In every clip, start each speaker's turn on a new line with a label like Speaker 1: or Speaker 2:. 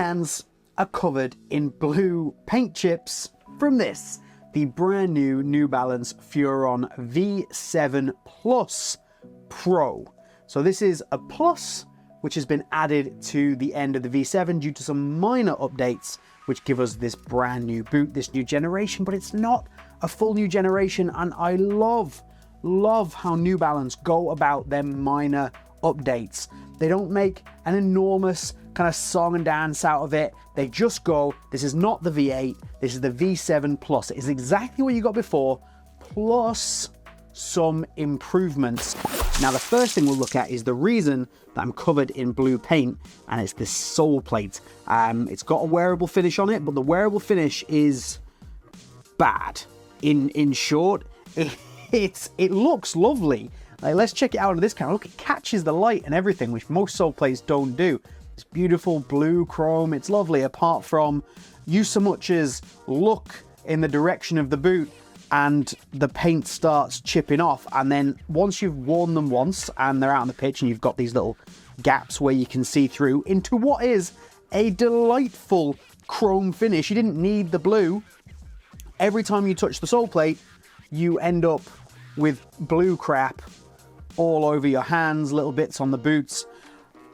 Speaker 1: hands are covered in blue paint chips from this, the brand new New Balance Furon V7 Pro. So this is a plus, which has been added to the end of the V7 due to some minor updates, which give us this brand new boot, this new generation, but it's not a full new generation. And I love how New Balance go about their minor updates. They don't make an enormous kind of song and dance out of it. They just go, this is not the V8, this is the V7 Plus. It is exactly what you got before, plus some improvements. Now, the first thing we'll look at is the reason that I'm covered in blue paint, and it's this Soleplate. It's got a wearable finish on it, but the wearable finish is bad. In short, it looks lovely. Like, let's check it out on this camera. Look, it catches the light and everything, which most Soleplates don't do. It's beautiful blue chrome. It's lovely, apart from you so much as look in the direction of the boot and the paint starts chipping off. And then once you've worn them once and they're out on the pitch and you've got these little gaps where you can see through into what is a delightful chrome finish. You didn't need the blue. Every time you touch the Soleplate, you end up with blue crap all over your hands, little bits on the boots.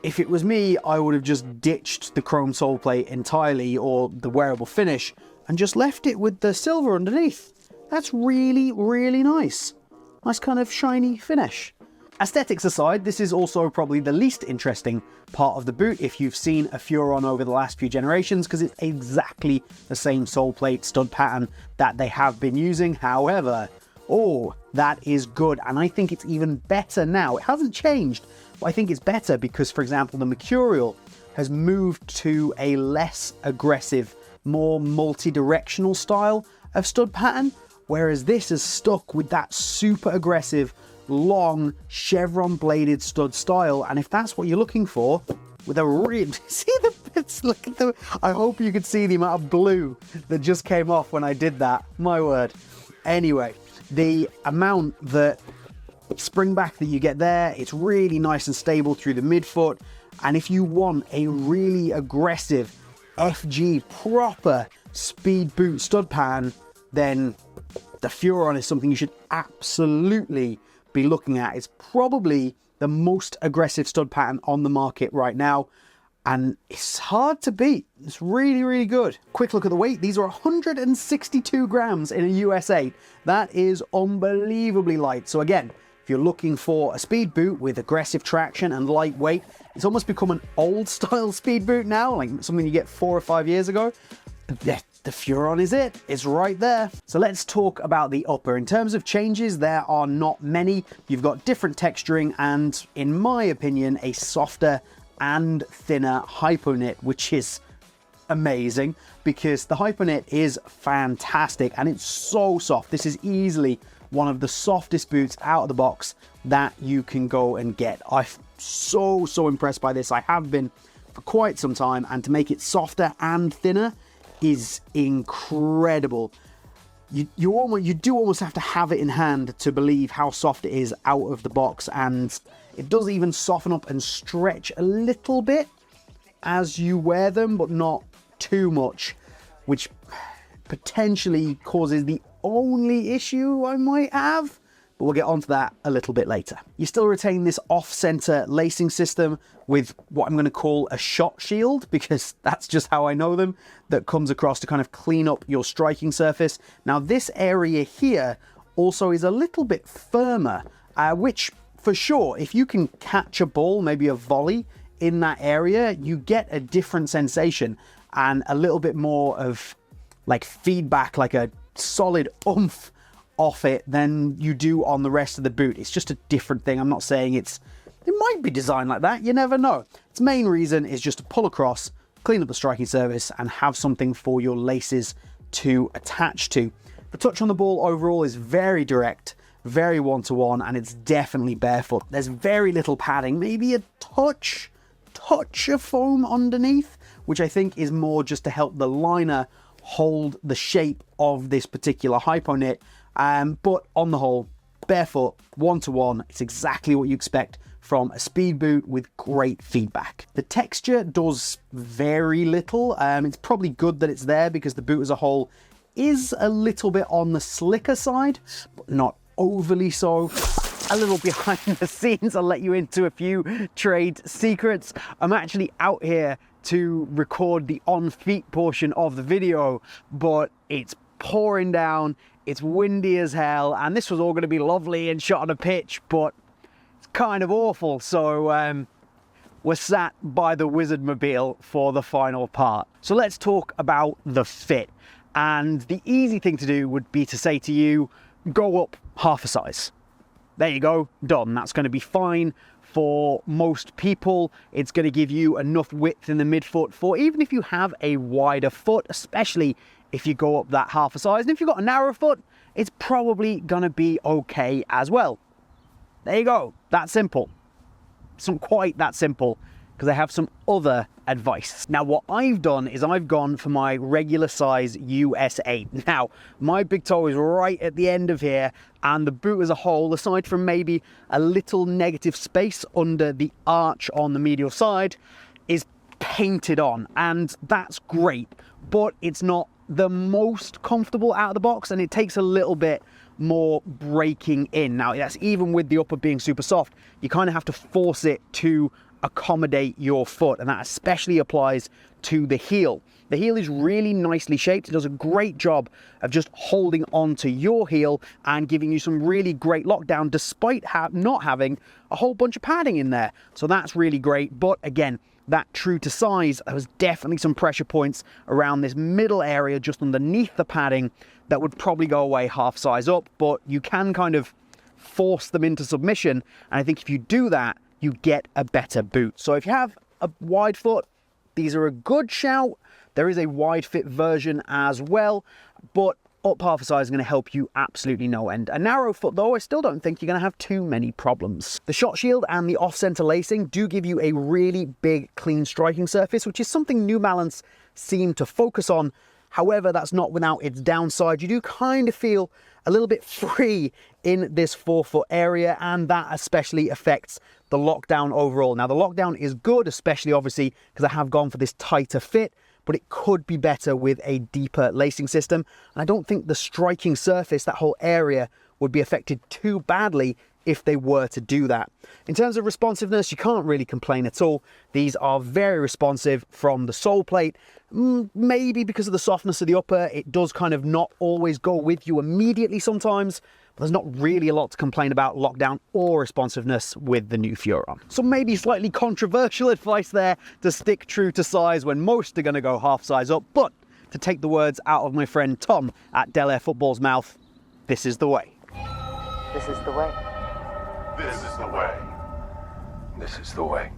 Speaker 1: If it was me, I would have just ditched the chrome Soleplate entirely, or the wearable finish, and just left it with the silver underneath. That's really, really nice. Nice kind of shiny finish. Aesthetics aside, this is also probably the least interesting part of the boot if you've seen a Furon over the last few generations, because it's exactly the same Soleplate stud pattern that they have been using. However, oh, that is good, and I think it's even better now. It hasn't changed, but I think it's better because, for example, the mercurial has moved to a less aggressive, more multi-directional style of stud pattern, whereas this is stuck with that super aggressive, long, chevron-bladed stud style. And if that's what you're looking for, with a real... See the bits? Look at the... I hope you could see the amount of blue that just came off when I did that. My word. Anyway, the amount that spring back that you get there, it's really nice and stable through the midfoot. And if you want a really aggressive FG proper speed boot stud pattern, then the Furon is something you should absolutely be looking at. It's probably the most aggressive stud pattern on the market right now, and it's hard to beat. It's really, really good. Quick look at the weight. These are 162 grams in a US 8. That is unbelievably light. So again, if you're looking for a speed boot with aggressive traction and lightweight, it's almost become an old style speed boot now, like something you get 4 or 5 years ago. The Furon is it. It's right there. So let's talk about the upper. In terms of changes, there are not many. You've got different texturing and, in my opinion, a softer and thinner hypoknit, which is amazing because the hypoknit is fantastic and it's so soft. This is easily one of the softest boots out of the box that you can go and get. I'm so impressed by this. I have been for quite some time, and to make it softer and thinner is incredible. You do almost have to have it in hand to believe how soft it is out of the box, and it does even soften up and stretch a little bit as you wear them, but not too much, which potentially causes the only issue I might have, but we'll get onto that a little bit later. You still retain this off-center lacing system with what I'm going to call a shot shield, because that's just how I know them, that comes across to kind of clean up your striking surface. Now this area here also is a little bit firmer, which for sure, if you can catch a ball, maybe a volley in that area, you get a different sensation and a little bit more of like feedback, like a solid oomph off it than you do on the rest of the boot. It's just a different thing. I'm not saying it might be designed like that, you never know. Its main reason is just to pull across, clean up the striking surface, and have something for your laces to attach to. The touch on the ball overall is very direct, very one-to-one, and it's definitely barefoot. There's very little padding, maybe a touch of foam underneath, which I think is more just to help the liner hold the shape of this particular hypoknit. But on the whole, barefoot, one-to-one, it's exactly what you expect from a speed boot with great feedback. The texture does very little. It's probably good that it's there because the boot as a whole is a little bit on the slicker side, but not overly so. A little behind the scenes, I'll let you into a few trade secrets. I'm actually out here to record the on-feet portion of the video, but it's pouring down, it's windy as hell, and this was all going to be lovely and shot on a pitch, but it's kind of awful. So we're sat by the Wizardmobile for the final part. So let's talk about the fit. And the easy thing to do would be to say to you, go up half a size. There you go, done. That's going to be fine for most people. It's going to give you enough width in the midfoot for even if you have a wider foot, especially if you go up that half a size. And if you've got a narrow foot, it's probably going to be okay as well. There you go, that simple. It's not quite that simple because I have some other advice. Now, what I've done is I've gone for my regular size US 8. Now, my big toe is right at the end of here, and the boot as a whole, aside from maybe a little negative space under the arch on the medial side, is painted on, and that's great, but it's not the most comfortable out of the box, and it takes a little bit more breaking in. Now, that's even with the upper being super soft, you kind of have to force it to accommodate your foot, and that especially applies to the heel. The heel is really nicely shaped. It does a great job of just holding on to your heel and giving you some really great lockdown despite not having a whole bunch of padding in there. So that's really great. But again, that true to size, there was definitely some pressure points around this middle area just underneath the padding that would probably go away half size up, but you can kind of force them into submission. And I think if you do that, you get a better boot. So if you have a wide foot, these are a good shout. There is a wide fit version as well, but up half a size is going to help you absolutely no end. A narrow foot though, I still don't think you're going to have too many problems. The shot shield and the off-center lacing do give you a really big clean striking surface, which is something New Balance seem to focus on. However, that's not without its downside. You do kind of feel a little bit free in this forefoot area, and that especially affects the lockdown overall. Now, the lockdown is good, especially obviously because I have gone for this tighter fit, but it could be better with a deeper lacing system. And I don't think the striking surface, that whole area, would be affected too badly if they were to do that. In terms of responsiveness, you can't really complain at all. These are very responsive from the Soleplate. Maybe because of the softness of the upper, it does kind of not always go with you immediately sometimes, but there's not really a lot to complain about lockdown or responsiveness with the new Furon. So maybe slightly controversial advice there to stick true to size when most are going to go half size up, but to take the words out of my friend Tom at Del Air Football's mouth, this is the way.
Speaker 2: This is the way.
Speaker 3: This is the way. This is the way.